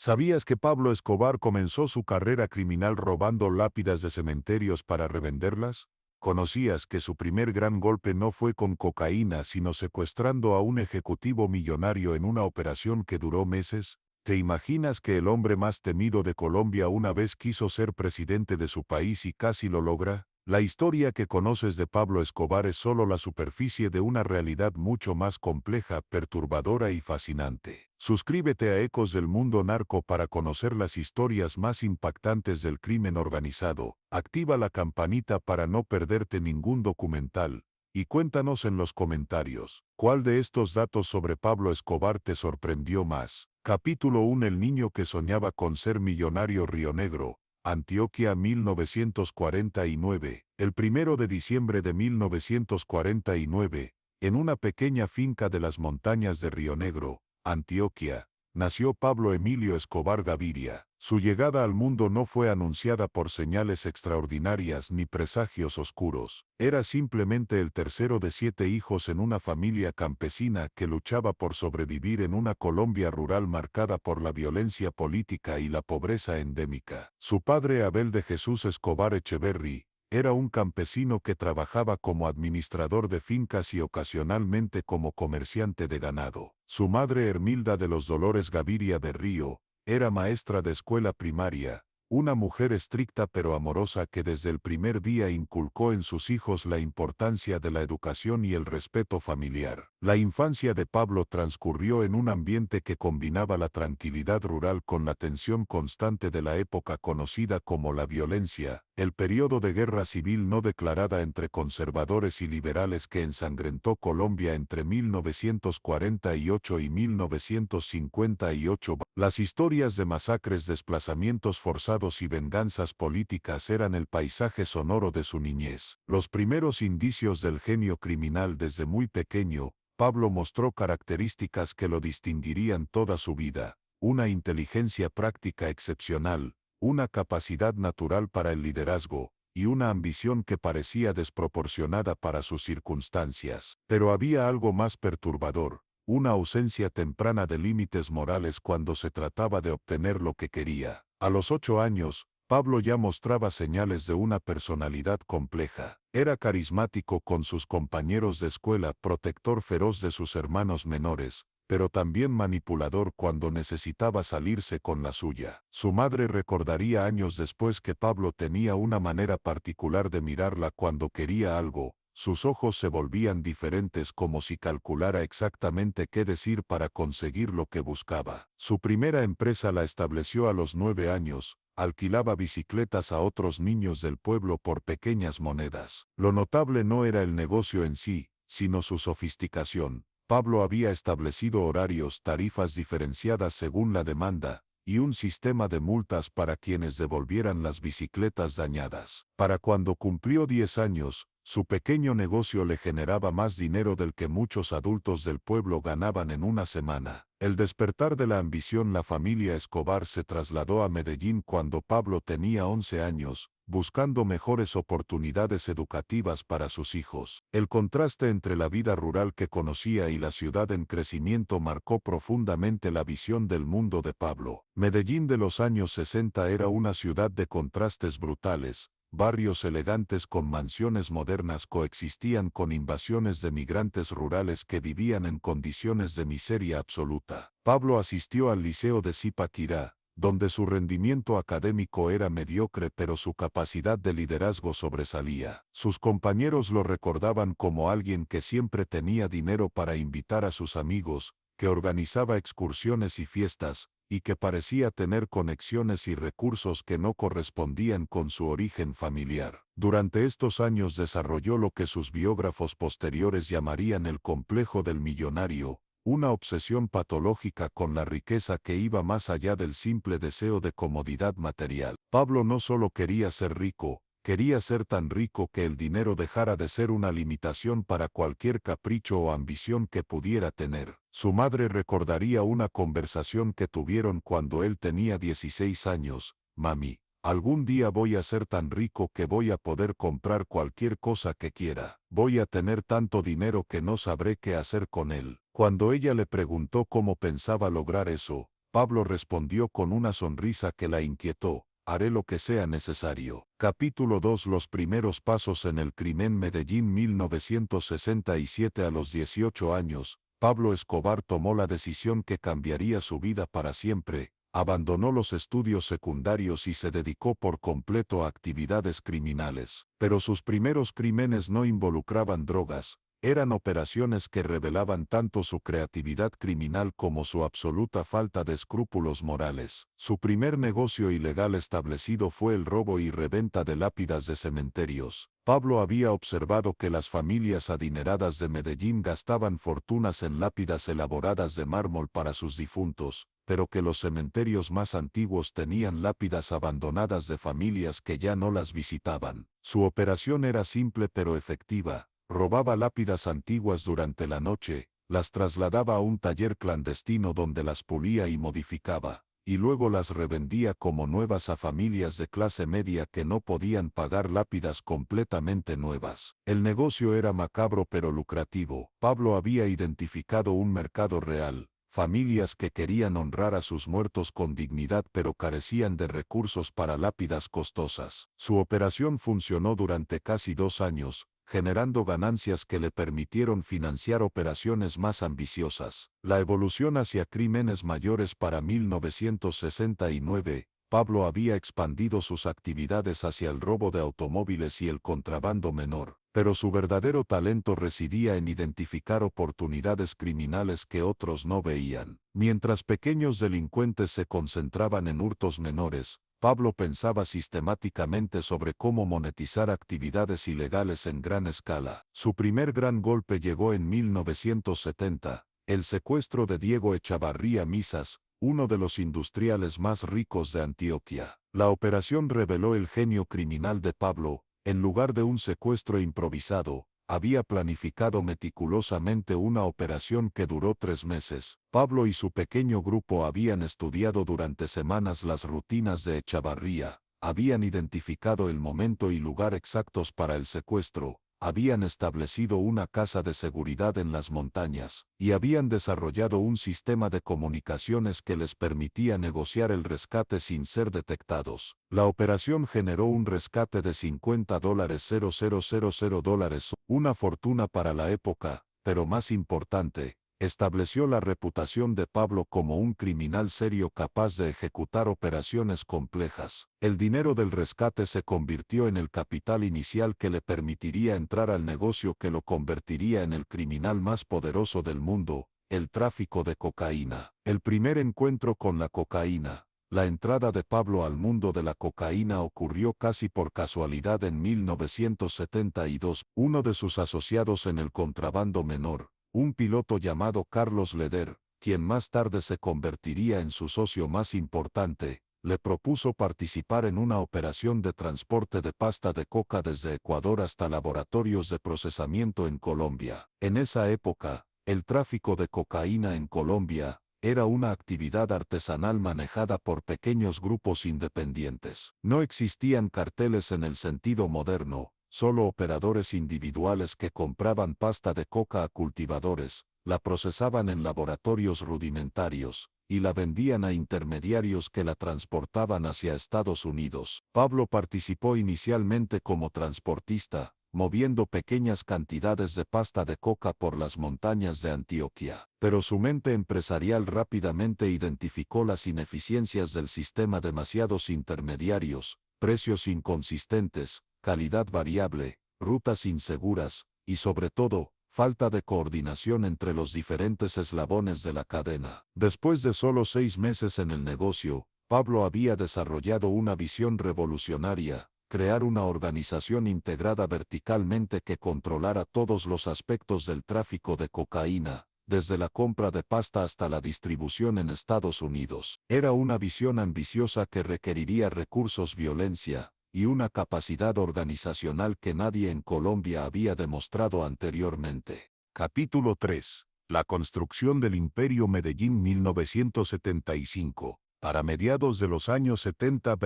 ¿Sabías que Pablo Escobar comenzó su carrera criminal robando lápidas de cementerios para revenderlas? ¿Conocías que su primer gran golpe no fue con cocaína sino secuestrando a un ejecutivo millonario en una operación que duró meses? ¿Te imaginas que el hombre más temido de Colombia una vez quiso ser presidente de su país y casi lo logra? La historia que conoces de Pablo Escobar es solo la superficie de una realidad mucho más compleja, perturbadora y fascinante. Suscríbete a Ecos del Mundo Narco para conocer las historias más impactantes del crimen organizado. Activa la campanita para no perderte ningún documental. Y cuéntanos en los comentarios, ¿cuál de estos datos sobre Pablo Escobar te sorprendió más? Capítulo 1. El niño que soñaba con ser millonario. Río Negro, Antioquia, 1949. El 1 de diciembre de 1949, en una pequeña finca de las montañas de Río Negro, Antioquia, nació Pablo Emilio Escobar Gaviria. Su llegada al mundo no fue anunciada por señales extraordinarias ni presagios oscuros. Era simplemente el tercero de 7 hijos en una familia campesina que luchaba por sobrevivir en una Colombia rural marcada por la violencia política y la pobreza endémica. Su padre, Abel de Jesús Escobar Echeverry, era un campesino que trabajaba como administrador de fincas y ocasionalmente como comerciante de ganado. Su madre, Hermilda de los Dolores Gaviria de Río, era maestra de escuela primaria, una mujer estricta pero amorosa que desde el primer día inculcó en sus hijos la importancia de la educación y el respeto familiar. La infancia de Pablo transcurrió en un ambiente que combinaba la tranquilidad rural con la tensión constante de la época conocida como la violencia, el periodo de guerra civil no declarada entre conservadores y liberales que ensangrentó Colombia entre 1948 y 1958. Las historias de masacres, desplazamientos forzados y venganzas políticas eran el paisaje sonoro de su niñez. Los primeros indicios del genio criminal. Desde muy pequeño, Pablo mostró características que lo distinguirían toda su vida: una inteligencia práctica excepcional, una capacidad natural para el liderazgo, y una ambición que parecía desproporcionada para sus circunstancias. Pero había algo más perturbador: una ausencia temprana de límites morales cuando se trataba de obtener lo que quería. A los 8 años, Pablo ya mostraba señales de una personalidad compleja. Era carismático con sus compañeros de escuela, protector feroz de sus hermanos menores, pero también manipulador cuando necesitaba salirse con la suya. Su madre recordaría años después que Pablo tenía una manera particular de mirarla cuando quería algo. Sus ojos se volvían diferentes, como si calculara exactamente qué decir para conseguir lo que buscaba. Su primera empresa la estableció a los 9 años. Alquilaba bicicletas a otros niños del pueblo por pequeñas monedas. Lo notable no era el negocio en sí, sino su sofisticación. Pablo había establecido horarios, tarifas diferenciadas según la demanda, y un sistema de multas para quienes devolvieran las bicicletas dañadas. Para cuando cumplió 10 años, su pequeño negocio le generaba más dinero del que muchos adultos del pueblo ganaban en una semana. El despertar de la ambición. La familia Escobar se trasladó a Medellín cuando Pablo tenía 11 años, buscando mejores oportunidades educativas para sus hijos. El contraste entre la vida rural que conocía y la ciudad en crecimiento marcó profundamente la visión del mundo de Pablo. Medellín de los años 60 era una ciudad de contrastes brutales. Barrios elegantes con mansiones modernas coexistían con invasiones de migrantes rurales que vivían en condiciones de miseria absoluta. Pablo asistió al Liceo de Zipaquirá, donde su rendimiento académico era mediocre pero su capacidad de liderazgo sobresalía. Sus compañeros lo recordaban como alguien que siempre tenía dinero para invitar a sus amigos, que organizaba excursiones y fiestas, y que parecía tener conexiones y recursos que no correspondían con su origen familiar. Durante estos años desarrolló lo que sus biógrafos posteriores llamarían el complejo del millonario, una obsesión patológica con la riqueza que iba más allá del simple deseo de comodidad material. Pablo no solo quería ser rico, quería ser tan rico que el dinero dejara de ser una limitación para cualquier capricho o ambición que pudiera tener. Su madre recordaría una conversación que tuvieron cuando él tenía 16 años. «Mami, algún día voy a ser tan rico que voy a poder comprar cualquier cosa que quiera. Voy a tener tanto dinero que no sabré qué hacer con él». Cuando ella le preguntó cómo pensaba lograr eso, Pablo respondió con una sonrisa que la inquietó: haré lo que sea necesario. Capítulo 2. Los primeros pasos en el crimen. Medellín, 1967. A los 18 años, Pablo Escobar tomó la decisión que cambiaría su vida para siempre. Abandonó los estudios secundarios y se dedicó por completo a actividades criminales. Pero sus primeros crímenes no involucraban drogas. Eran operaciones que revelaban tanto su creatividad criminal como su absoluta falta de escrúpulos morales. Su primer negocio ilegal establecido fue el robo y reventa de lápidas de cementerios. Pablo había observado que las familias adineradas de Medellín gastaban fortunas en lápidas elaboradas de mármol para sus difuntos, pero que los cementerios más antiguos tenían lápidas abandonadas de familias que ya no las visitaban. Su operación era simple pero efectiva. Robaba lápidas antiguas durante la noche, las trasladaba a un taller clandestino donde las pulía y modificaba, y luego las revendía como nuevas a familias de clase media que no podían pagar lápidas completamente nuevas. El negocio era macabro pero lucrativo. Pablo había identificado un mercado real. Familias que querían honrar a sus muertos con dignidad pero carecían de recursos para lápidas costosas. Su operación funcionó durante casi 2 años, generando ganancias que le permitieron financiar operaciones más ambiciosas. La evolución hacia crímenes mayores. Para 1969, Pablo había expandido sus actividades hacia el robo de automóviles y el contrabando menor, pero su verdadero talento residía en identificar oportunidades criminales que otros no veían. Mientras pequeños delincuentes se concentraban en hurtos menores, Pablo pensaba sistemáticamente sobre cómo monetizar actividades ilegales en gran escala. Su primer gran golpe llegó en 1970, el secuestro de Diego Echavarría Misas, uno de los industriales más ricos de Antioquia. La operación reveló el genio criminal de Pablo. En lugar de un secuestro improvisado, había planificado meticulosamente una operación que duró 3 meses. Pablo y su pequeño grupo habían estudiado durante semanas las rutinas de Echavarría, habían identificado el momento y lugar exactos para el secuestro, habían establecido una casa de seguridad en las montañas, y habían desarrollado un sistema de comunicaciones que les permitía negociar el rescate sin ser detectados. La operación generó un rescate de $50,000, una fortuna para la época, pero más importante, estableció la reputación de Pablo como un criminal serio capaz de ejecutar operaciones complejas. El dinero del rescate se convirtió en el capital inicial que le permitiría entrar al negocio que lo convertiría en el criminal más poderoso del mundo, el tráfico de cocaína. El primer encuentro con la cocaína. La entrada de Pablo al mundo de la cocaína ocurrió casi por casualidad en 1972. Uno de sus asociados en el contrabando menor, un piloto llamado Carlos Leder, quien más tarde se convertiría en su socio más importante, le propuso participar en una operación de transporte de pasta de coca desde Ecuador hasta laboratorios de procesamiento en Colombia. En esa época, el tráfico de cocaína en Colombia era una actividad artesanal manejada por pequeños grupos independientes. No existían carteles en el sentido moderno, solo operadores individuales que compraban pasta de coca a cultivadores, la procesaban en laboratorios rudimentarios, y la vendían a intermediarios que la transportaban hacia Estados Unidos. Pablo participó inicialmente como transportista, moviendo pequeñas cantidades de pasta de coca por las montañas de Antioquia. Pero su mente empresarial rápidamente identificó las ineficiencias del sistema: demasiados intermediarios, precios inconsistentes, calidad variable, rutas inseguras, y sobre todo, falta de coordinación entre los diferentes eslabones de la cadena. Después de solo 6 meses en el negocio, Pablo había desarrollado una visión revolucionaria: crear una organización integrada verticalmente que controlara todos los aspectos del tráfico de cocaína, desde la compra de pasta hasta la distribución en Estados Unidos. Era una visión ambiciosa que requeriría recursos, violencia, y una capacidad organizacional que nadie en Colombia había demostrado anteriormente. Capítulo 3. La construcción del Imperio. Medellín, 1975. Para mediados de los años 70,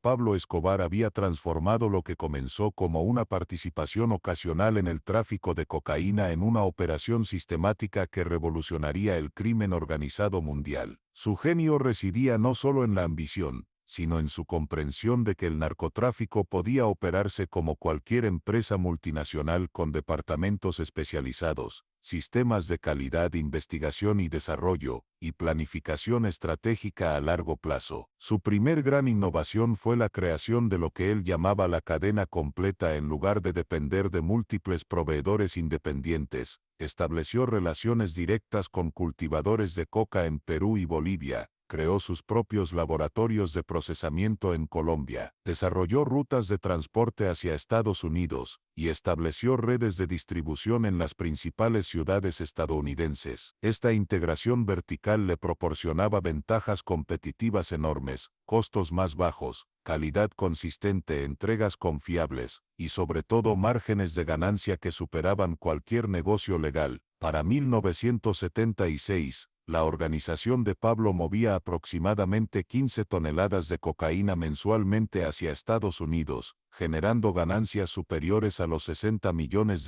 Pablo Escobar había transformado lo que comenzó como una participación ocasional en el tráfico de cocaína en una operación sistemática que revolucionaría el crimen organizado mundial. Su genio residía no solo en la ambición, sino en su comprensión de que el narcotráfico podía operarse como cualquier empresa multinacional con departamentos especializados, sistemas de calidad, investigación y desarrollo, y planificación estratégica a largo plazo. Su primer gran innovación fue la creación de lo que él llamaba la cadena completa en lugar de depender de múltiples proveedores independientes. Estableció relaciones directas con cultivadores de coca en Perú y Bolivia. Creó sus propios laboratorios de procesamiento en Colombia, desarrolló rutas de transporte hacia Estados Unidos, y estableció redes de distribución en las principales ciudades estadounidenses. Esta integración vertical le proporcionaba ventajas competitivas enormes, costos más bajos, calidad consistente, entregas confiables, y sobre todo márgenes de ganancia que superaban cualquier negocio legal. Para 1976, la organización de Pablo movía aproximadamente 15 toneladas de cocaína mensualmente hacia Estados Unidos, generando ganancias superiores a los $60 millones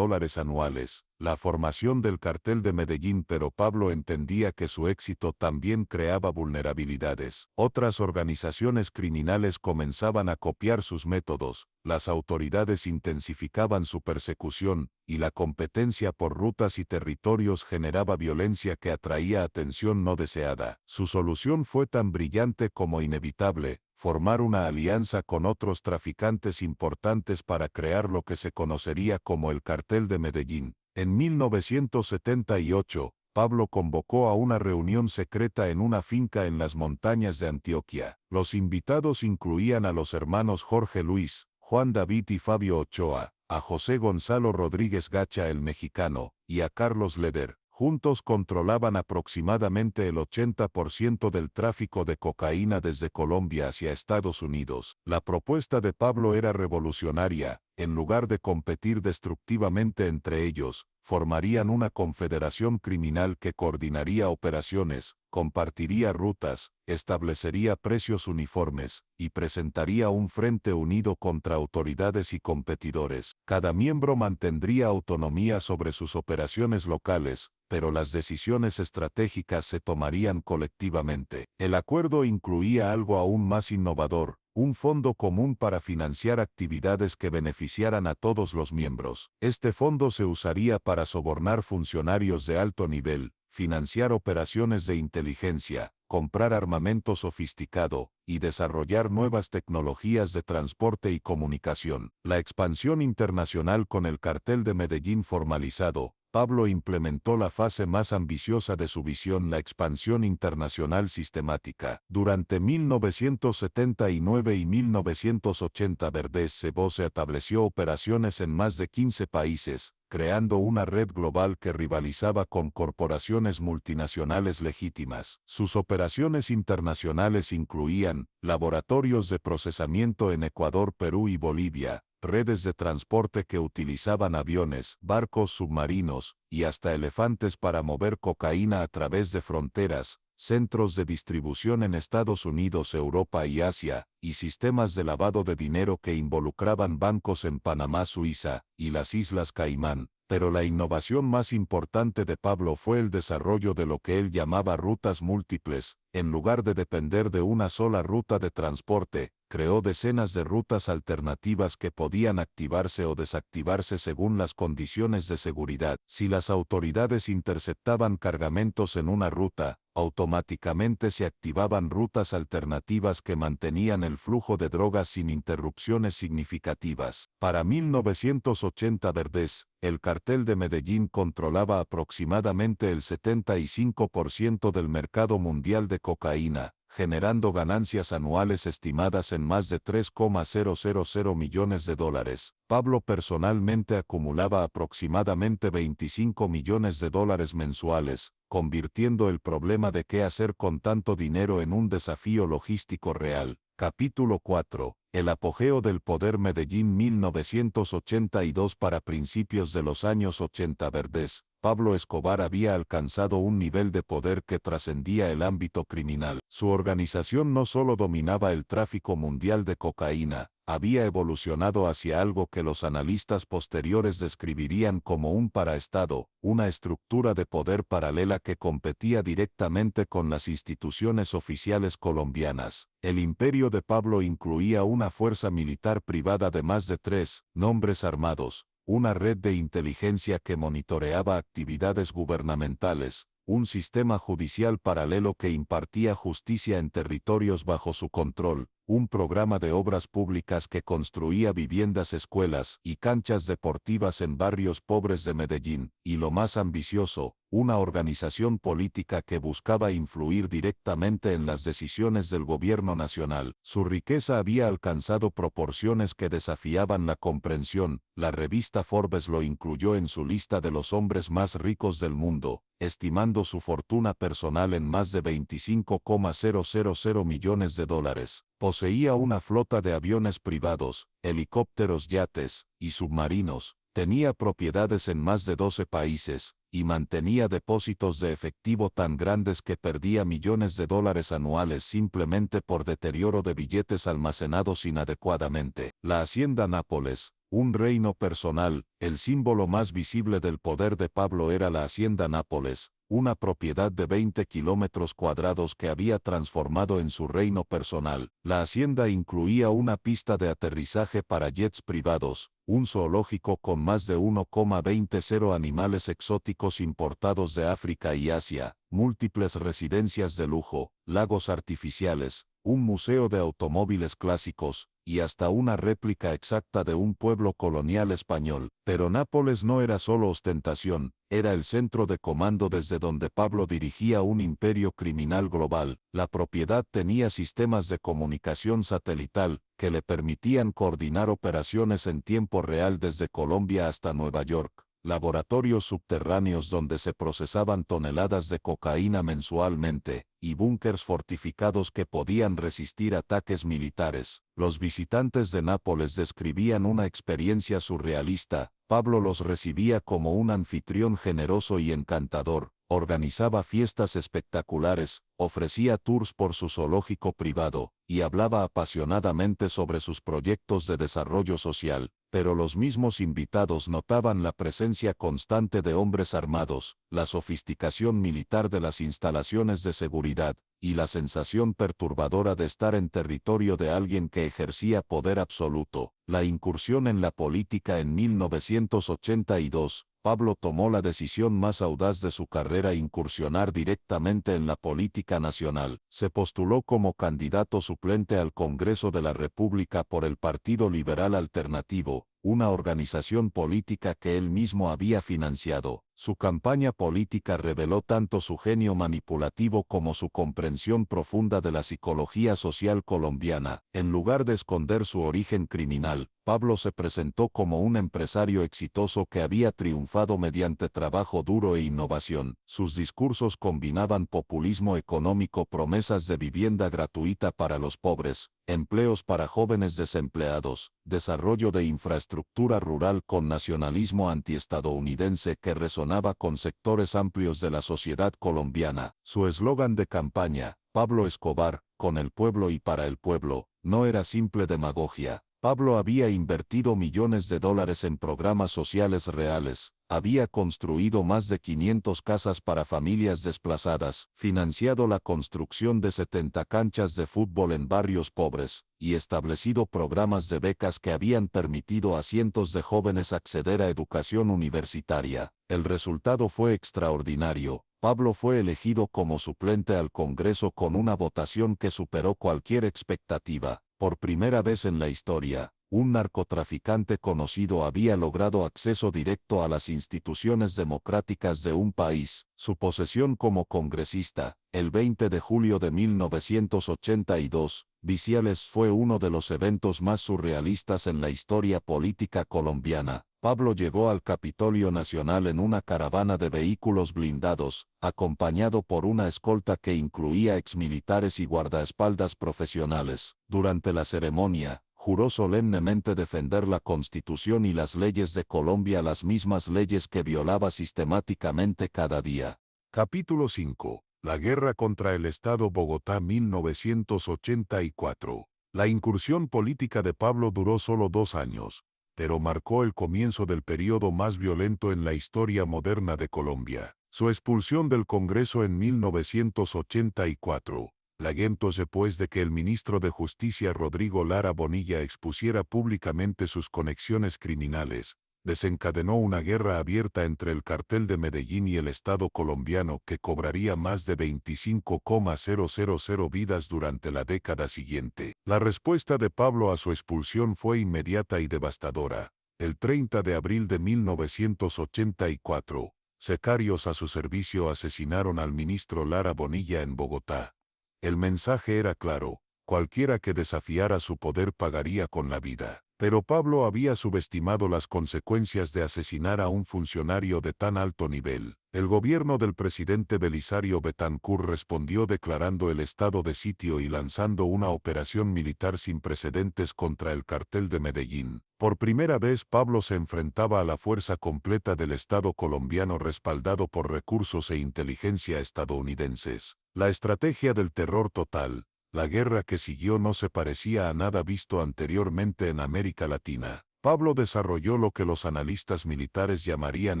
anuales. La formación del cartel de Medellín, pero Pablo entendía que su éxito también creaba vulnerabilidades. Otras organizaciones criminales comenzaban a copiar sus métodos, las autoridades intensificaban su persecución, y la competencia por rutas y territorios generaba violencia que atraía atención no deseada. Su solución fue tan brillante como inevitable: formar una alianza con otros traficantes importantes para crear lo que se conocería como el Cartel de Medellín. En 1978, Pablo convocó a una reunión secreta en una finca en las montañas de Antioquia. Los invitados incluían a los hermanos Jorge Luis, Juan David y Fabio Ochoa, a José Gonzalo Rodríguez Gacha el mexicano, y a Carlos Leder. Juntos controlaban aproximadamente el 80% del tráfico de cocaína desde Colombia hacia Estados Unidos. La propuesta de Pablo era revolucionaria. En lugar de competir destructivamente entre ellos, formarían una confederación criminal que coordinaría operaciones, compartiría rutas, establecería precios uniformes, y presentaría un frente unido contra autoridades y competidores. Cada miembro mantendría autonomía sobre sus operaciones locales, pero las decisiones estratégicas se tomarían colectivamente. El acuerdo incluía algo aún más innovador: un fondo común para financiar actividades que beneficiaran a todos los miembros. Este fondo se usaría para sobornar funcionarios de alto nivel, financiar operaciones de inteligencia, comprar armamento sofisticado, y desarrollar nuevas tecnologías de transporte y comunicación. La expansión internacional. Con el Cartel de Medellín formalizado, Pablo implementó la fase más ambiciosa de su visión: la expansión internacional sistemática. Durante 1979 y 1980, Verdez Cebó se estableció operaciones en más de 15 países, creando una red global que rivalizaba con corporaciones multinacionales legítimas. Sus operaciones internacionales incluían laboratorios de procesamiento en Ecuador, Perú y Bolivia, redes de transporte que utilizaban aviones, barcos submarinos, y hasta elefantes para mover cocaína a través de fronteras, centros de distribución en Estados Unidos, Europa y Asia, y sistemas de lavado de dinero que involucraban bancos en Panamá, Suiza, y las Islas Caimán. Pero la innovación más importante de Pablo fue el desarrollo de lo que él llamaba rutas múltiples. En lugar de depender de una sola ruta de transporte, creó decenas de rutas alternativas que podían activarse o desactivarse según las condiciones de seguridad. Si las autoridades interceptaban cargamentos en una ruta, automáticamente se activaban rutas alternativas que mantenían el flujo de drogas sin interrupciones significativas. Para 1980, Verdez, el Cartel de Medellín controlaba aproximadamente el 75% del mercado mundial de cocaína, generando ganancias anuales estimadas en más de $3,000 millones. Pablo personalmente acumulaba aproximadamente $25 millones mensuales, convirtiendo el problema de qué hacer con tanto dinero en un desafío logístico real. Capítulo 4. El apogeo del poder. Medellín, 1982. Para principios de los años 80, Verdez, Pablo Escobar había alcanzado un nivel de poder que trascendía el ámbito criminal. Su organización no solo dominaba el tráfico mundial de cocaína, había evolucionado hacia algo que los analistas posteriores describirían como un paraestado, una estructura de poder paralela que competía directamente con las instituciones oficiales colombianas. El imperio de Pablo incluía una fuerza militar privada de más de 3 nombres armados, una red de inteligencia que monitoreaba actividades gubernamentales, un sistema judicial paralelo que impartía justicia en territorios bajo su control, un programa de obras públicas que construía viviendas, escuelas y canchas deportivas en barrios pobres de Medellín, y lo más ambicioso, una organización política que buscaba influir directamente en las decisiones del gobierno nacional. Su riqueza había alcanzado proporciones que desafiaban la comprensión. La revista Forbes lo incluyó en su lista de los hombres más ricos del mundo, estimando su fortuna personal en más de $25,000 millones. Poseía una flota de aviones privados, helicópteros, yates y submarinos, tenía propiedades en más de 12 países, y mantenía depósitos de efectivo tan grandes que perdía millones de dólares anuales simplemente por deterioro de billetes almacenados inadecuadamente. La Hacienda Nápoles, un reino personal, el símbolo más visible del poder de Pablo era la Hacienda Nápoles, una propiedad de 20 kilómetros cuadrados que había transformado en su reino personal. La hacienda incluía una pista de aterrizaje para jets privados, un zoológico con más de 1,20 animales exóticos importados de África y Asia, múltiples residencias de lujo, lagos artificiales, un museo de automóviles clásicos, y hasta una réplica exacta de un pueblo colonial español. Pero Nápoles no era solo ostentación, era el centro de comando desde donde Pablo dirigía un imperio criminal global. La propiedad tenía sistemas de comunicación satelital, que le permitían coordinar operaciones en tiempo real desde Colombia hasta Nueva York, laboratorios subterráneos donde se procesaban toneladas de cocaína mensualmente, y búnkers fortificados que podían resistir ataques militares. Los visitantes de Nápoles describían una experiencia surrealista. Pablo los recibía como un anfitrión generoso y encantador, organizaba fiestas espectaculares, ofrecía tours por su zoológico privado, y hablaba apasionadamente sobre sus proyectos de desarrollo social. Pero los mismos invitados notaban la presencia constante de hombres armados, la sofisticación militar de las instalaciones de seguridad, y la sensación perturbadora de estar en territorio de alguien que ejercía poder absoluto. La incursión en la política en 1982, Pablo tomó la decisión más audaz de su carrera: incursionar directamente en la política nacional. Se postuló como candidato suplente al Congreso de la República por el Partido Liberal Alternativo, una organización política que él mismo había financiado. Su campaña política reveló tanto su genio manipulativo como su comprensión profunda de la psicología social colombiana. En lugar de esconder su origen criminal, Pablo se presentó como un empresario exitoso que había triunfado mediante trabajo duro e innovación. Sus discursos combinaban populismo económico, promesas de vivienda gratuita para los pobres, empleos para jóvenes desempleados, desarrollo de infraestructura rural con nacionalismo antiestadounidense que resonaba con sectores amplios de la sociedad colombiana. Su eslogan de campaña, Pablo Escobar, con el pueblo y para el pueblo, no era simple demagogia. Pablo había invertido millones de dólares en programas sociales reales, había construido más de 500 casas para familias desplazadas, financiado la construcción de 70 canchas de fútbol en barrios pobres, y establecido programas de becas que habían permitido a cientos de jóvenes acceder a educación universitaria. El resultado fue extraordinario. Pablo fue elegido como suplente al Congreso con una votación que superó cualquier expectativa. Por primera vez en la historia, un narcotraficante conocido había logrado acceso directo a las instituciones democráticas de un país. Su posesión como congresista, el 20 de julio de 1982, Viciales, fue uno de los eventos más surrealistas en la historia política colombiana. Pablo llegó al Capitolio Nacional en una caravana de vehículos blindados, acompañado por una escolta que incluía exmilitares y guardaespaldas profesionales. Durante la ceremonia, juró solemnemente defender la Constitución y las leyes de Colombia, las mismas leyes que violaba sistemáticamente cada día. Capítulo 5. La guerra contra el Estado. Bogotá, 1984. La incursión política de Pablo duró solo 2 años, pero marcó el comienzo del periodo más violento en la historia moderna de Colombia. Su expulsión del Congreso en 1984, lamentos después de que el ministro de Justicia Rodrigo Lara Bonilla expusiera públicamente sus conexiones criminales, desencadenó una guerra abierta entre el cartel de Medellín y el Estado colombiano que cobraría más de 25,000 vidas durante la década siguiente. La respuesta de Pablo a su expulsión fue inmediata y devastadora. El 30 de abril de 1984, sicarios a su servicio asesinaron al ministro Lara Bonilla en Bogotá. El mensaje era claro: cualquiera que desafiara su poder pagaría con la vida. Pero Pablo había subestimado las consecuencias de asesinar a un funcionario de tan alto nivel. El gobierno del presidente Belisario Betancur respondió declarando el estado de sitio y lanzando una operación militar sin precedentes contra el cartel de Medellín. Por primera vez Pablo se enfrentaba a la fuerza completa del Estado colombiano respaldado por recursos e inteligencia estadounidenses. La estrategia del terror total. La guerra que siguió no se parecía a nada visto anteriormente en América Latina. Pablo desarrolló lo que los analistas militares llamarían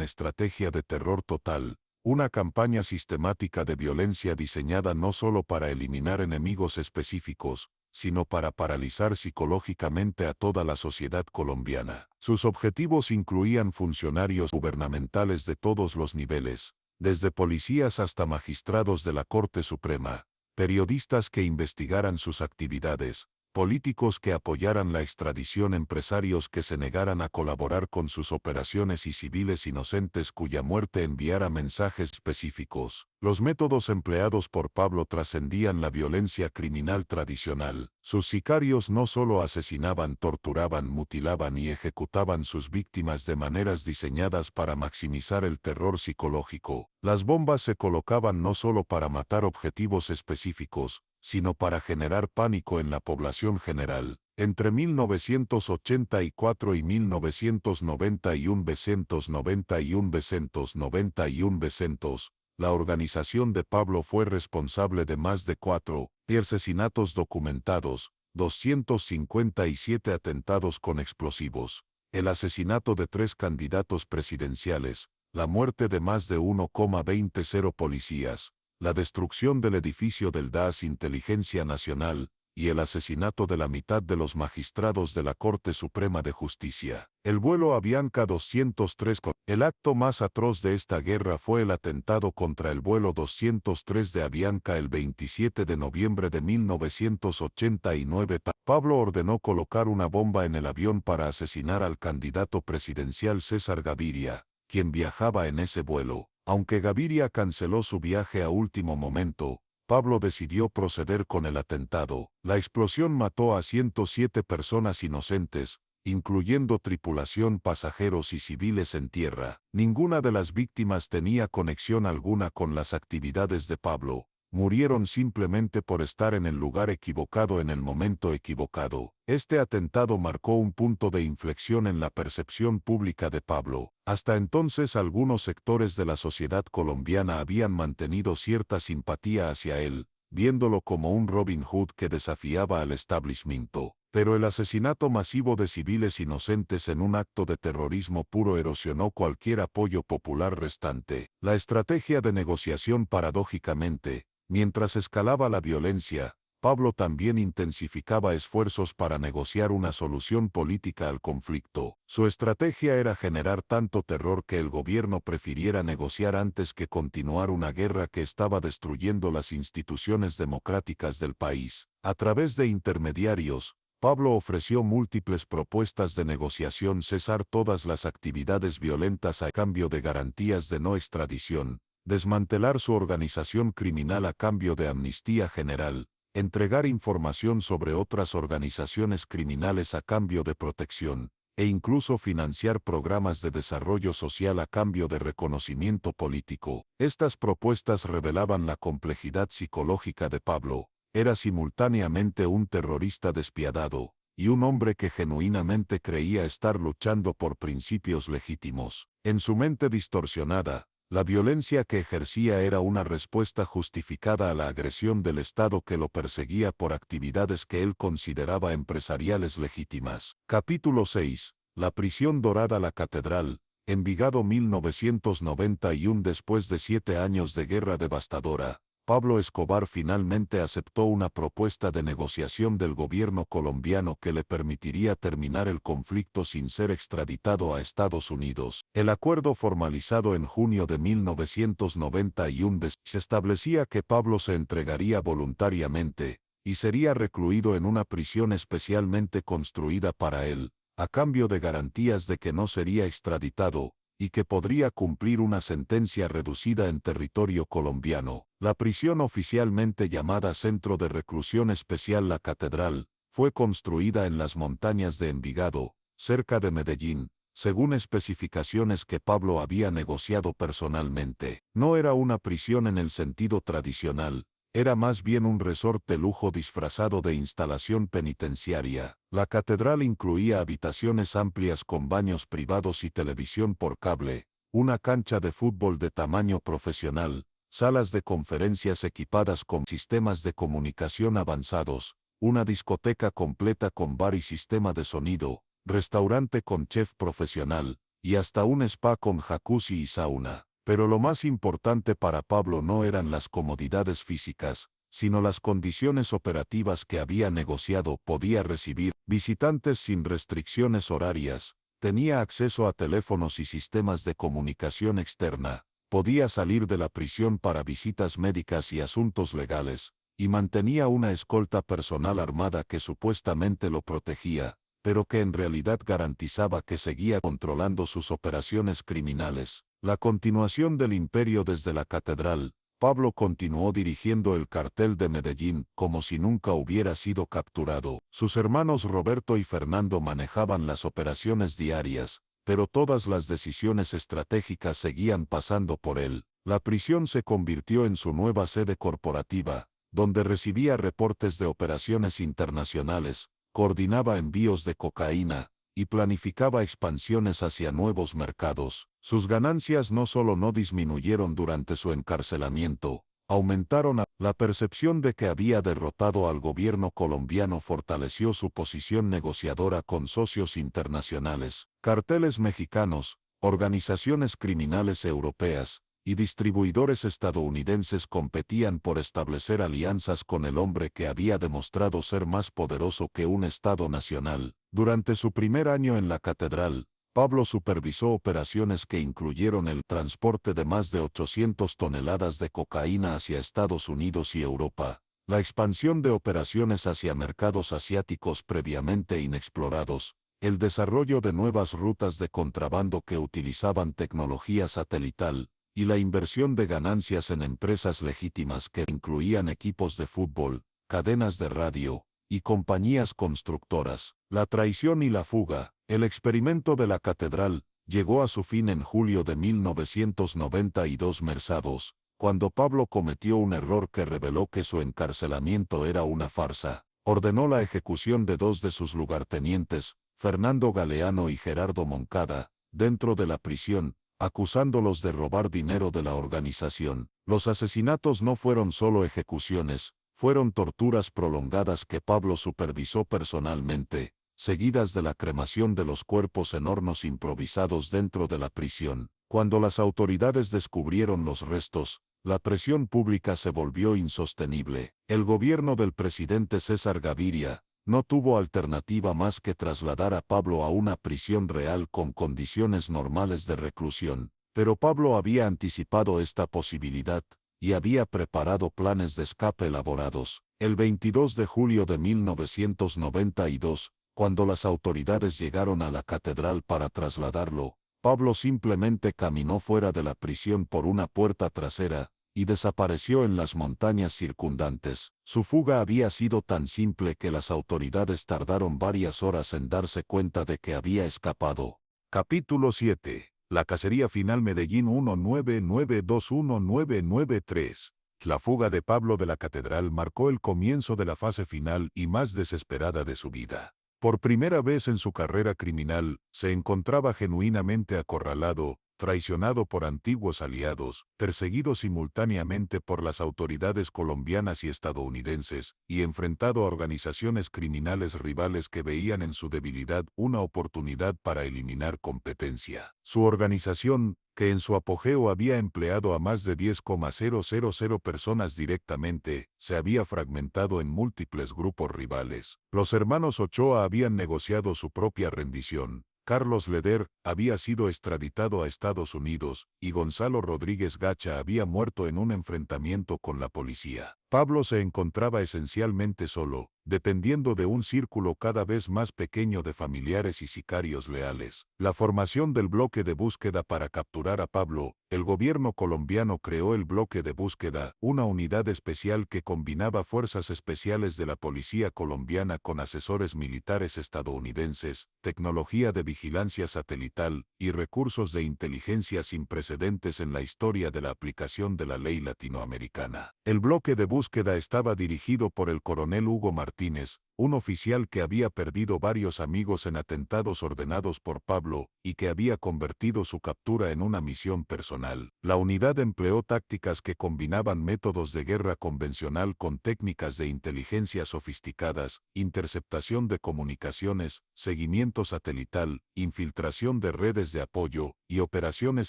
estrategia de terror total, una campaña sistemática de violencia diseñada no solo para eliminar enemigos específicos, sino para paralizar psicológicamente a toda la sociedad colombiana. Sus objetivos incluían funcionarios gubernamentales de todos los niveles, desde policías hasta magistrados de la Corte Suprema, periodistas que investigaran sus actividades, políticos que apoyaran la extradición, empresarios que se negaran a colaborar con sus operaciones y civiles inocentes cuya muerte enviara mensajes específicos. Los métodos empleados por Pablo trascendían la violencia criminal tradicional. Sus sicarios no solo asesinaban, torturaban, mutilaban y ejecutaban sus víctimas de maneras diseñadas para maximizar el terror psicológico. Las bombas se colocaban no solo para matar objetivos específicos, sino para generar pánico en la población general. Entre 1984 y 1991 la organización de Pablo fue responsable de más de 4 asesinatos documentados, 257 atentados con explosivos, el asesinato de 3 candidatos presidenciales, la muerte de más de 1,20 policías, la destrucción del edificio del DAS Inteligencia Nacional, y el asesinato de la mitad de los magistrados de la Corte Suprema de Justicia. El vuelo Avianca 203. El acto más atroz de esta guerra fue el atentado contra el vuelo 203 de Avianca el 27 de noviembre de 1989. Pablo ordenó colocar una bomba en el avión para asesinar al candidato presidencial César Gaviria, quien viajaba en ese vuelo. Aunque Gaviria canceló su viaje a último momento, Pablo decidió proceder con el atentado. La explosión mató a 107 personas inocentes, incluyendo tripulación, pasajeros y civiles en tierra. Ninguna de las víctimas tenía conexión alguna con las actividades de Pablo. Murieron simplemente por estar en el lugar equivocado en el momento equivocado. Este atentado marcó un punto de inflexión en la percepción pública de Pablo. Hasta entonces algunos sectores de la sociedad colombiana habían mantenido cierta simpatía hacia él, viéndolo como un Robin Hood que desafiaba al establishmento. Pero el asesinato masivo de civiles inocentes en un acto de terrorismo puro erosionó cualquier apoyo popular restante. La estrategia de negociación, paradójicamente, mientras escalaba la violencia, Pablo también intensificaba esfuerzos para negociar una solución política al conflicto. Su estrategia era generar tanto terror que el gobierno prefiriera negociar antes que continuar una guerra que estaba destruyendo las instituciones democráticas del país. A través de intermediarios, Pablo ofreció múltiples propuestas de negociación: cesar todas las actividades violentas a cambio de garantías de no extradición, desmantelar su organización criminal a cambio de amnistía general, entregar información sobre otras organizaciones criminales a cambio de protección, e incluso financiar programas de desarrollo social a cambio de reconocimiento político. Estas propuestas revelaban la complejidad psicológica de Pablo. Era simultáneamente un terrorista despiadado y un hombre que genuinamente creía estar luchando por principios legítimos. En su mente distorsionada, La violencia que ejercía era una respuesta justificada a la agresión del Estado que lo perseguía por actividades que él consideraba empresariales legítimas. Capítulo 6. La prisión dorada. La catedral, Envigado 1991. Después de 7 años de guerra devastadora, Pablo Escobar finalmente aceptó una propuesta de negociación del gobierno colombiano que le permitiría terminar el conflicto sin ser extraditado a Estados Unidos. El acuerdo formalizado en junio de 1991 se establecía que Pablo se entregaría voluntariamente y sería recluido en una prisión especialmente construida para él, a cambio de garantías de que no sería extraditado y que podría cumplir una sentencia reducida en territorio colombiano. La prisión, oficialmente llamada Centro de Reclusión Especial La Catedral, fue construida en las montañas de Envigado, cerca de Medellín, según especificaciones que Pablo había negociado personalmente. No era una prisión en el sentido tradicional, era más bien un resort de lujo disfrazado de instalación penitenciaria. La catedral incluía habitaciones amplias con baños privados y televisión por cable, una cancha de fútbol de tamaño profesional, salas de conferencias equipadas con sistemas de comunicación avanzados, una discoteca completa con bar y sistema de sonido, restaurante con chef profesional, y hasta un spa con jacuzzi y sauna. Pero lo más importante para Pablo no eran las comodidades físicas, sino las condiciones operativas que había negociado. Podía recibir visitantes sin restricciones horarias, tenía acceso a teléfonos y sistemas de comunicación externa, podía salir de la prisión para visitas médicas y asuntos legales, y mantenía una escolta personal armada que supuestamente lo protegía, pero que en realidad garantizaba que seguía controlando sus operaciones criminales. La continuación del imperio. Desde la catedral, Pablo continuó dirigiendo el cartel de Medellín como si nunca hubiera sido capturado. Sus hermanos Roberto y Fernando manejaban las operaciones diarias, pero todas las decisiones estratégicas seguían pasando por él. La prisión se convirtió en su nueva sede corporativa, donde recibía reportes de operaciones internacionales, coordinaba envíos de cocaína y planificaba expansiones hacia nuevos mercados. Sus ganancias no solo no disminuyeron durante su encarcelamiento, aumentaron. La percepción de que había derrotado al gobierno colombiano fortaleció su posición negociadora con socios internacionales, carteles mexicanos, organizaciones criminales europeas y distribuidores estadounidenses competían por establecer alianzas con el hombre que había demostrado ser más poderoso que un Estado nacional. Durante su primer año en la catedral, Pablo supervisó operaciones que incluyeron el transporte de más de 800 toneladas de cocaína hacia Estados Unidos y Europa, la expansión de operaciones hacia mercados asiáticos previamente inexplorados, el desarrollo de nuevas rutas de contrabando que utilizaban tecnología satelital, y la inversión de ganancias en empresas legítimas que incluían equipos de fútbol, cadenas de radio y compañías constructoras. La traición y la fuga. El experimento de la catedral llegó a su fin en julio de 1992 merzados, cuando Pablo cometió un error que reveló que su encarcelamiento era una farsa. Ordenó la ejecución de 2 de sus lugartenientes, Fernando Galeano y Gerardo Moncada, dentro de la prisión, acusándolos de robar dinero de la organización. Los asesinatos no fueron solo ejecuciones, fueron torturas prolongadas que Pablo supervisó personalmente, seguidas de la cremación de los cuerpos en hornos improvisados dentro de la prisión. Cuando las autoridades descubrieron los restos, la presión pública se volvió insostenible. El gobierno del presidente César Gaviria no tuvo alternativa más que trasladar a Pablo a una prisión real con condiciones normales de reclusión, pero Pablo había anticipado esta posibilidad y había preparado planes de escape elaborados. El 22 de julio de 1992, cuando las autoridades llegaron a la catedral para trasladarlo, Pablo simplemente caminó fuera de la prisión por una puerta trasera y desapareció en las montañas circundantes. Su fuga había sido tan simple que las autoridades tardaron varias horas en darse cuenta de que había escapado. Capítulo 7. La cacería final. Medellín 19921993. La fuga de Pablo de la catedral marcó el comienzo de la fase final y más desesperada de su vida. Por primera vez en su carrera criminal, se encontraba genuinamente acorralado, traicionado por antiguos aliados, perseguido simultáneamente por las autoridades colombianas y estadounidenses, y enfrentado a organizaciones criminales rivales que veían en su debilidad una oportunidad para eliminar competencia. Su organización, que en su apogeo había empleado a más de 10,000 personas directamente, se había fragmentado en múltiples grupos rivales. Los hermanos Ochoa habían negociado su propia rendición. Carlos Leder había sido extraditado a Estados Unidos, y Gonzalo Rodríguez Gacha había muerto en un enfrentamiento con la policía. Pablo se encontraba esencialmente solo, dependiendo de un círculo cada vez más pequeño de familiares y sicarios leales. La formación del bloque de búsqueda para capturar a Pablo, el gobierno colombiano creó el bloque de búsqueda, una unidad especial que combinaba fuerzas especiales de la policía colombiana con asesores militares estadounidenses, tecnología de vigilancia satelital y recursos de inteligencia sin precedentes en la historia de la aplicación de la ley latinoamericana. El bloque de búsqueda estaba dirigido por el coronel Hugo Martínez, un oficial que había perdido varios amigos en atentados ordenados por Pablo y que había convertido su captura en una misión personal. La unidad empleó tácticas que combinaban métodos de guerra convencional con técnicas de inteligencia sofisticadas, interceptación de comunicaciones, seguimiento satelital, infiltración de redes de apoyo y operaciones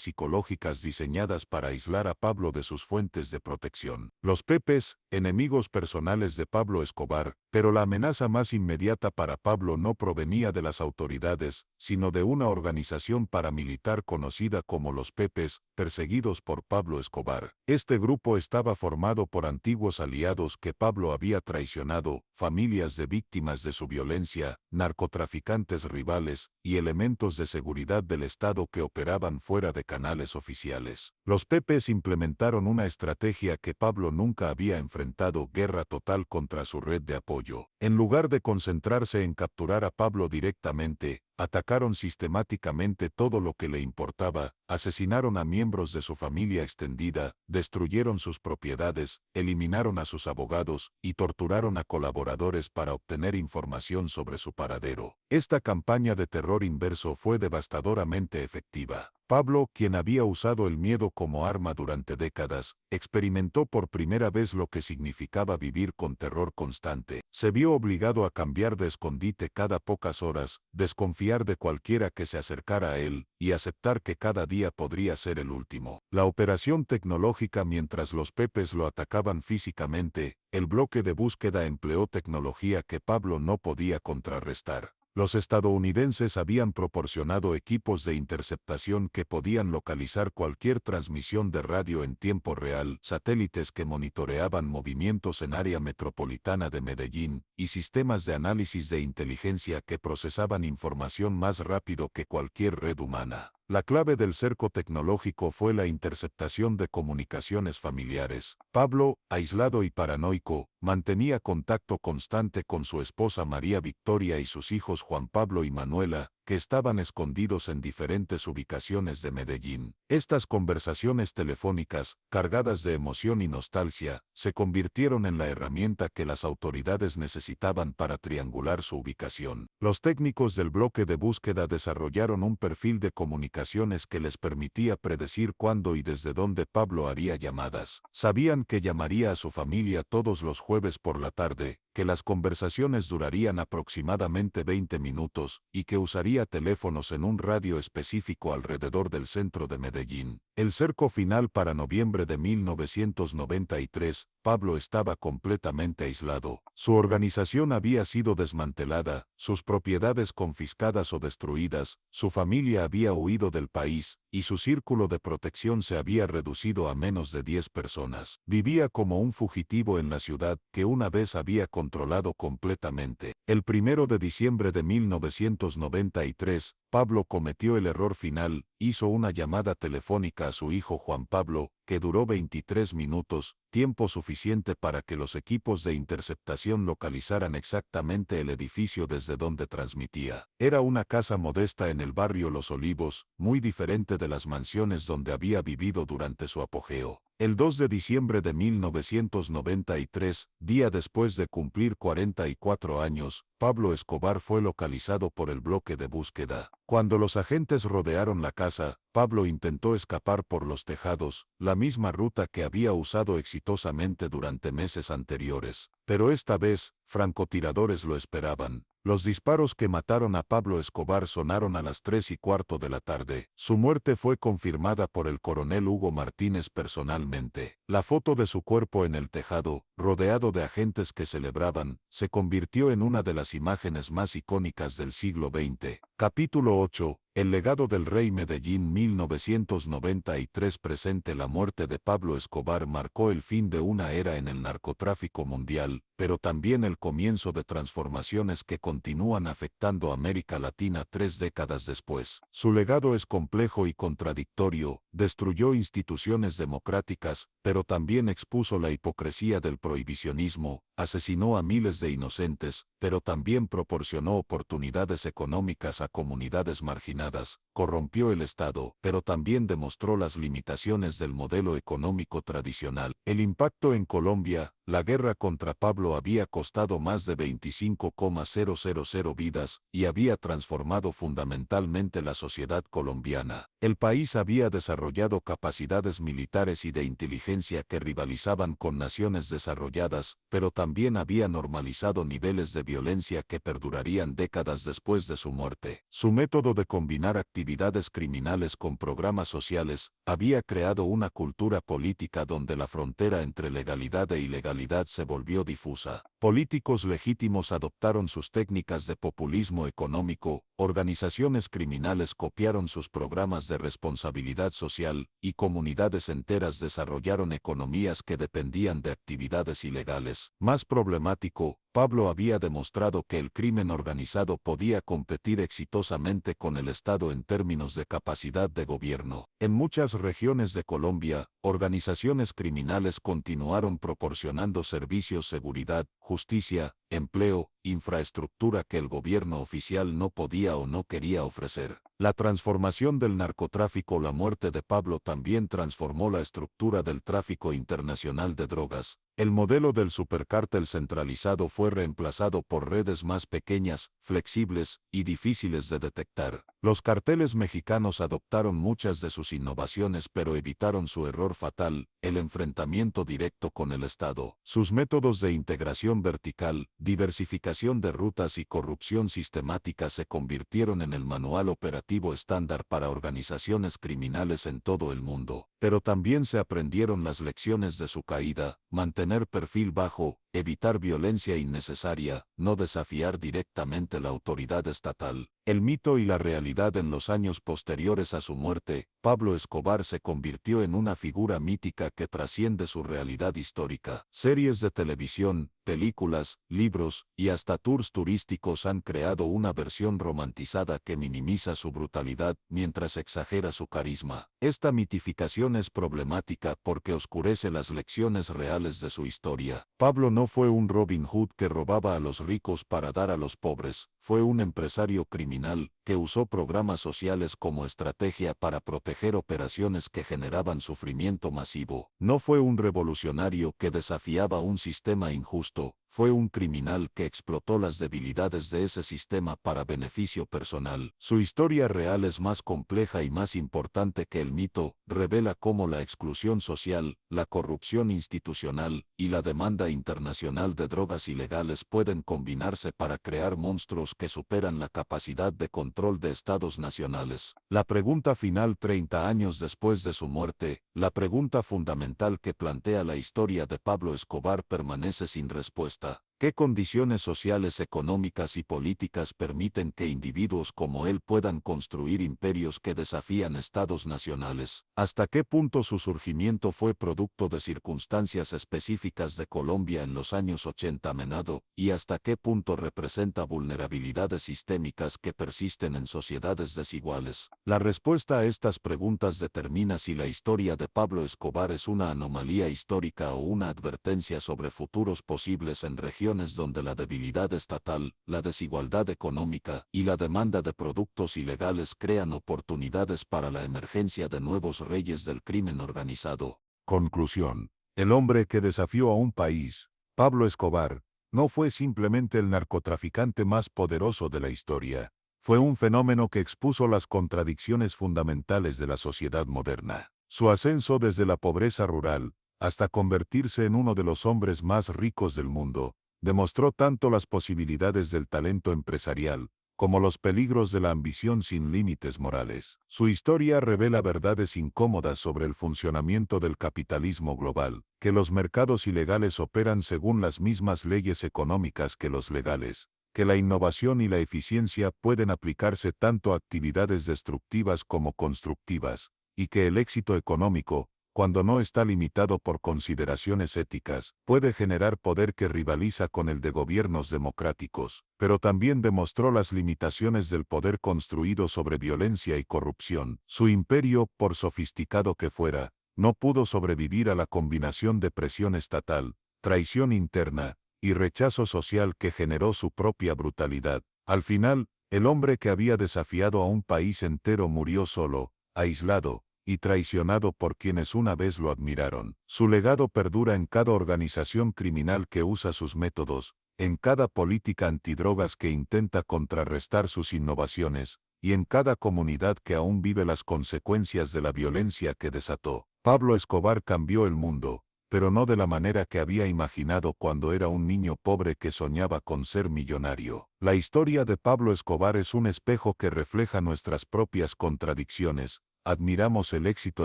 psicológicas diseñadas para aislar a Pablo de sus fuentes de protección. Los Pepes, enemigos personales de Pablo Escobar, pero la amenaza más inmediata para Pablo no provenía de las autoridades, sino de una organización paramilitar conocida como los Pepes, perseguidos por Pablo Escobar. Este grupo estaba formado por antiguos aliados que Pablo había traicionado, familias de víctimas de su violencia, narcotraficantes rivales y elementos de seguridad del Estado que operaban fuera de canales oficiales. Los Pepes implementaron una estrategia que Pablo nunca había enfrentado: guerra total contra su red de apoyo. En lugar de concentrarse en capturar a Pablo directamente, atacaron sistemáticamente todo lo que le importaba, asesinaron a miembros de su familia extendida, destruyeron sus propiedades, eliminaron a sus abogados y torturaron a colaboradores para obtener información sobre su paradero. Esta campaña de terror inverso fue devastadoramente efectiva. Pablo, quien había usado el miedo como arma durante décadas, experimentó por primera vez lo que significaba vivir con terror constante. Se vio obligado a cambiar de escondite cada pocas horas, desconfiar de cualquiera que se acercara a él, y aceptar que cada día podría ser el último. La operación tecnológica: mientras los Pepes lo atacaban físicamente, el bloque de búsqueda empleó tecnología que Pablo no podía contrarrestar. Los estadounidenses habían proporcionado equipos de interceptación que podían localizar cualquier transmisión de radio en tiempo real, satélites que monitoreaban movimientos en área metropolitana de Medellín, y sistemas de análisis de inteligencia que procesaban información más rápido que cualquier red humana. La clave del cerco tecnológico fue la interceptación de comunicaciones familiares. Pablo, aislado y paranoico, mantenía contacto constante con su esposa María Victoria y sus hijos Juan Pablo y Manuela, que estaban escondidos en diferentes ubicaciones de Medellín. Estas conversaciones telefónicas, cargadas de emoción y nostalgia, se convirtieron en la herramienta que las autoridades necesitaban para triangular su ubicación. Los técnicos del bloque de búsqueda desarrollaron un perfil de comunicaciones que les permitía predecir cuándo y desde dónde Pablo haría llamadas. Sabían que llamaría a su familia todos los jueves por la tarde, que las conversaciones durarían aproximadamente 20 minutos y que usaría teléfonos en un radio específico alrededor del centro de Medellín. El cerco final para noviembre de 1993, Pablo estaba completamente aislado. Su organización había sido desmantelada, sus propiedades confiscadas o destruidas, su familia había huido del país, y su círculo de protección se había reducido a menos de 10 personas. Vivía como un fugitivo en la ciudad que una vez había controlado completamente. El 1 de diciembre de 1993, Pablo cometió el error final: hizo una llamada telefónica a su hijo Juan Pablo, que duró 23 minutos, tiempo suficiente para que los equipos de interceptación localizaran exactamente el edificio desde donde transmitía. Era una casa modesta en el barrio Los Olivos, muy diferente de las mansiones donde había vivido durante su apogeo. El 2 de diciembre de 1993, día después de cumplir 44 años, Pablo Escobar fue localizado por el bloque de búsqueda. Cuando los agentes rodearon la casa, Pablo intentó escapar por los tejados, la misma ruta que había usado exitosamente durante meses anteriores. Pero esta vez, francotiradores lo esperaban. Los disparos que mataron a Pablo Escobar sonaron a las 3:15 de la tarde. Su muerte fue confirmada por el coronel Hugo Martínez personalmente. La foto de su cuerpo en el tejado, rodeado de agentes que celebraban, se convirtió en una de las imágenes más icónicas del siglo XX. Capítulo 8. El legado del rey Medellín 1993 presente. La muerte de Pablo Escobar marcó el fin de una era en el narcotráfico mundial, pero también el comienzo de transformaciones que continúan afectando a América Latina 3 décadas después. Su legado es complejo y contradictorio, destruyó instituciones democráticas, pero también expuso la hipocresía del prohibicionismo, asesinó a miles de inocentes, pero también proporcionó oportunidades económicas a comunidades marginadas, corrompió el Estado, pero también demostró las limitaciones del modelo económico tradicional. El impacto en Colombia. La guerra contra Pablo había costado más de 25,000 vidas y había transformado fundamentalmente la sociedad colombiana. El país había desarrollado capacidades militares y de inteligencia que rivalizaban con naciones desarrolladas, pero también había normalizado niveles de violencia que perdurarían décadas después de su muerte. Su método de combinar actividades criminales con programas sociales había creado una cultura política donde la frontera entre legalidad e ilegalidad se volvió difusa. Políticos legítimos adoptaron sus técnicas de populismo económico, organizaciones criminales copiaron sus programas de responsabilidad social, y comunidades enteras desarrollaron economías que dependían de actividades ilegales. Más problemático, Pablo había demostrado que el crimen organizado podía competir exitosamente con el Estado en términos de capacidad de gobierno. En muchas regiones de Colombia, organizaciones criminales continuaron proporcionando servicios, seguridad, justicia, empleo, infraestructura que el gobierno oficial no podía o no quería ofrecer. La transformación del narcotráfico. La muerte de Pablo también transformó la estructura del tráfico internacional de drogas. El modelo del supercártel centralizado fue reemplazado por redes más pequeñas, flexibles y difíciles de detectar. Los carteles mexicanos adoptaron muchas de sus innovaciones pero evitaron su error fatal, el enfrentamiento directo con el Estado. Sus métodos de integración vertical, diversificación de rutas y corrupción sistemática se convirtieron en el manual operativo estándar para organizaciones criminales en todo el mundo. Pero también se aprendieron las lecciones de su caída: mantener perfil bajo, evitar violencia innecesaria, no desafiar directamente la autoridad estatal. El mito y la realidad. En los años posteriores a su muerte, Pablo Escobar se convirtió en una figura mítica que trasciende su realidad histórica. Series de televisión, películas, libros y hasta tours turísticos han creado una versión romantizada que minimiza su brutalidad mientras exagera su carisma. Esta mitificación es problemática porque oscurece las lecciones reales de su historia. Pablo no fue un Robin Hood que robaba a los ricos para dar a los pobres, fue un empresario criminal que usó programas sociales como estrategia para proteger operaciones que generaban sufrimiento masivo. No fue un revolucionario que desafiaba un sistema injusto, fue un criminal que explotó las debilidades de ese sistema para beneficio personal. Su historia real es más compleja y más importante que el mito, revela cómo la exclusión social, la corrupción institucional y la demanda internacional de drogas ilegales pueden combinarse para crear monstruos que superan la capacidad de control de estados nacionales. La pregunta final 30 años después de su muerte, la pregunta fundamental que plantea la historia de Pablo Escobar permanece sin respuesta. ¿Qué condiciones sociales, económicas y políticas permiten que individuos como él puedan construir imperios que desafían estados nacionales? ¿Hasta qué punto su surgimiento fue producto de circunstancias específicas de Colombia en los años 80 menado, y hasta qué punto representa vulnerabilidades sistémicas que persisten en sociedades desiguales? La respuesta a estas preguntas determina si la historia de Pablo Escobar es una anomalía histórica o una advertencia sobre futuros posibles en regiones donde la debilidad estatal, la desigualdad económica y la demanda de productos ilegales crean oportunidades para la emergencia de nuevos reyes del crimen organizado. Conclusión. El hombre que desafió a un país, Pablo Escobar, no fue simplemente el narcotraficante más poderoso de la historia. Fue un fenómeno que expuso las contradicciones fundamentales de la sociedad moderna. Su ascenso desde la pobreza rural hasta convertirse en uno de los hombres más ricos del mundo, demostró tanto las posibilidades del talento empresarial como los peligros de la ambición sin límites morales. Su historia revela verdades incómodas sobre el funcionamiento del capitalismo global, que los mercados ilegales operan según las mismas leyes económicas que los legales, que la innovación y la eficiencia pueden aplicarse tanto a actividades destructivas como constructivas, y que el éxito económico, cuando no está limitado por consideraciones éticas, puede generar poder que rivaliza con el de gobiernos democráticos, pero también demostró las limitaciones del poder construido sobre violencia y corrupción. Su imperio, por sofisticado que fuera, no pudo sobrevivir a la combinación de presión estatal, traición interna y rechazo social que generó su propia brutalidad. Al final, el hombre que había desafiado a un país entero murió solo, aislado, y traicionado por quienes una vez lo admiraron. Su legado perdura en cada organización criminal que usa sus métodos, en cada política antidrogas que intenta contrarrestar sus innovaciones, y en cada comunidad que aún vive las consecuencias de la violencia que desató. Pablo Escobar cambió el mundo, pero no de la manera que había imaginado cuando era un niño pobre que soñaba con ser millonario. La historia de Pablo Escobar es un espejo que refleja nuestras propias contradicciones. Admiramos el éxito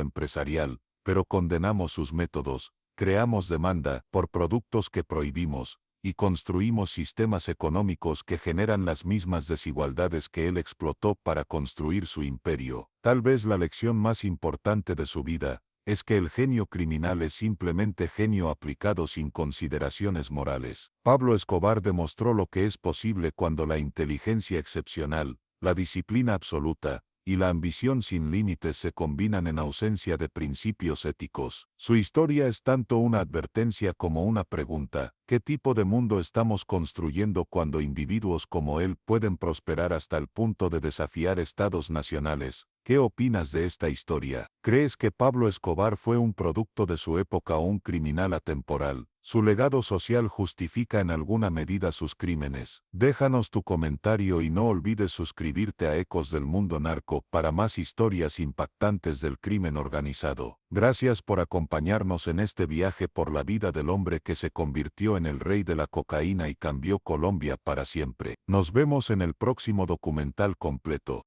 empresarial, pero condenamos sus métodos, creamos demanda por productos que prohibimos, y construimos sistemas económicos que generan las mismas desigualdades que él explotó para construir su imperio. Tal vez la lección más importante de su vida es que el genio criminal es simplemente genio aplicado sin consideraciones morales. Pablo Escobar demostró lo que es posible cuando la inteligencia excepcional, la disciplina absoluta, y la ambición sin límites se combinan en ausencia de principios éticos. Su historia es tanto una advertencia como una pregunta: ¿qué tipo de mundo estamos construyendo cuando individuos como él pueden prosperar hasta el punto de desafiar estados nacionales? ¿Qué opinas de esta historia? ¿Crees que Pablo Escobar fue un producto de su época o un criminal atemporal? ¿Su legado social justifica en alguna medida sus crímenes? Déjanos tu comentario y no olvides suscribirte a Ecos del Mundo Narco para más historias impactantes del crimen organizado. Gracias por acompañarnos en este viaje por la vida del hombre que se convirtió en el rey de la cocaína y cambió Colombia para siempre. Nos vemos en el próximo documental completo.